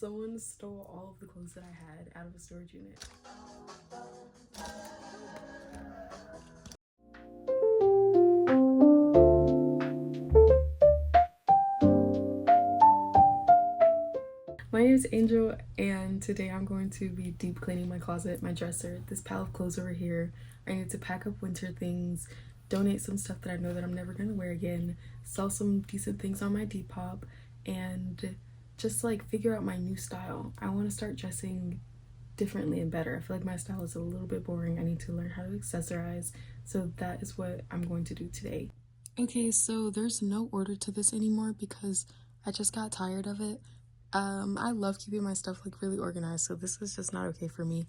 Someone stole all of the clothes that I had out of a storage unit. My name is Angel, and today I'm going to be deep cleaning my closet, my dresser, this pile of clothes over here. I need to pack up winter things, donate some stuff that I know that I'm never going to wear again, sell some decent things on my Depop, and just like figure out my new style. I want to start dressing differently and better. I feel like my style is a little bit boring. I need to learn how to accessorize, so that is what I'm going to do today. Okay, so there's no order to this anymore because I just got tired of it. I love keeping my stuff like really organized, so this is just not okay for me.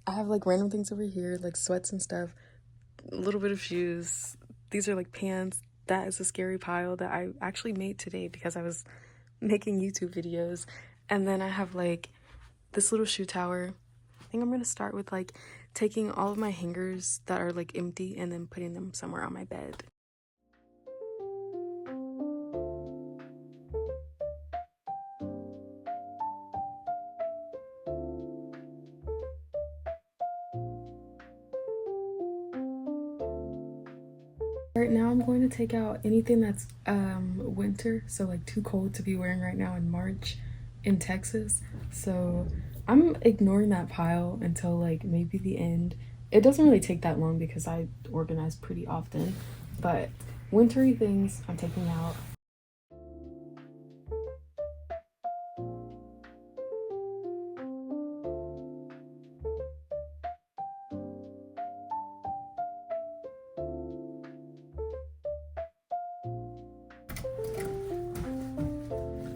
I have like random things over here, like sweats and stuff, a little bit of shoes. These are like pants. That is a scary pile that I actually made today because I was making YouTube videos. And then I have like this little shoe tower. I think I'm gonna start with like taking all of my hangers that are like empty and then putting them somewhere on my bed. Right now I'm going to take out anything that's winter, so like too cold to be wearing right now in March in Texas. So I'm ignoring that pile until like maybe the end. It doesn't really take that long because I organize pretty often, but wintry things I'm taking out.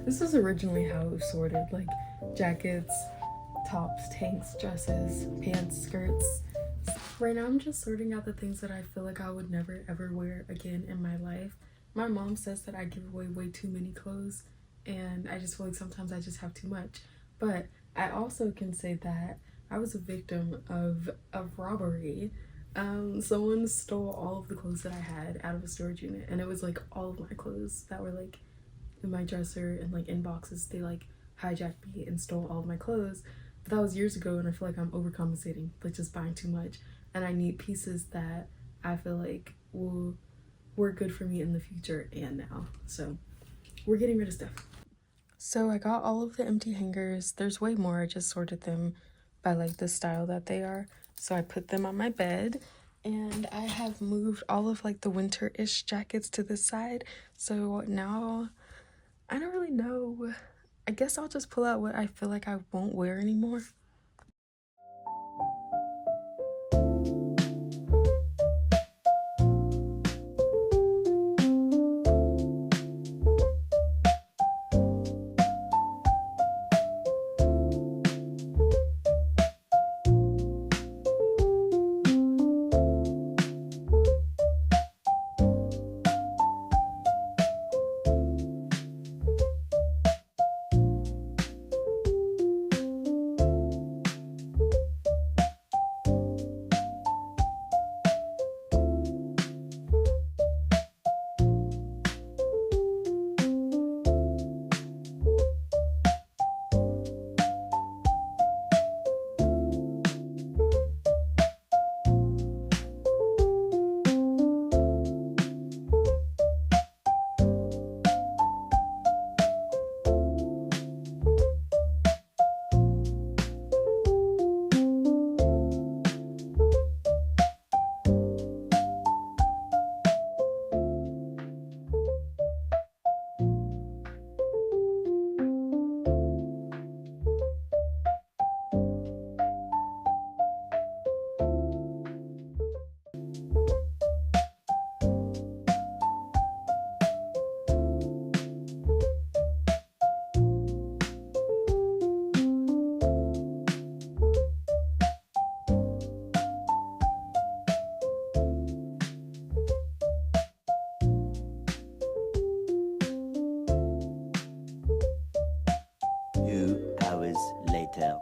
This is originally how it was sorted, like jackets, tops, tanks, dresses, pants, skirts. Right now I'm just sorting out the things that I feel like I would never ever wear again in my life. My mom says that I give away way too many clothes, and I just feel like sometimes I just have too much. But I also can say that I was a victim of a robbery. Someone stole all of the clothes that I had out of a storage unit, and it was like all of my clothes that were like in my dresser and like in boxes. They like hijacked me and stole all of my clothes. But that was years ago, and I feel like I'm overcompensating, like just buying too much. And I need pieces that I feel like will work good for me in the future and now. So we're getting rid of stuff. So I got all of the empty hangers. There's way more. I just sorted them by like the style that they are. So I put them on my bed, and I have moved all of like the winter-ish jackets to the side. So now I don't really know. I guess I'll just pull out what I feel like I won't wear anymore. Hours later.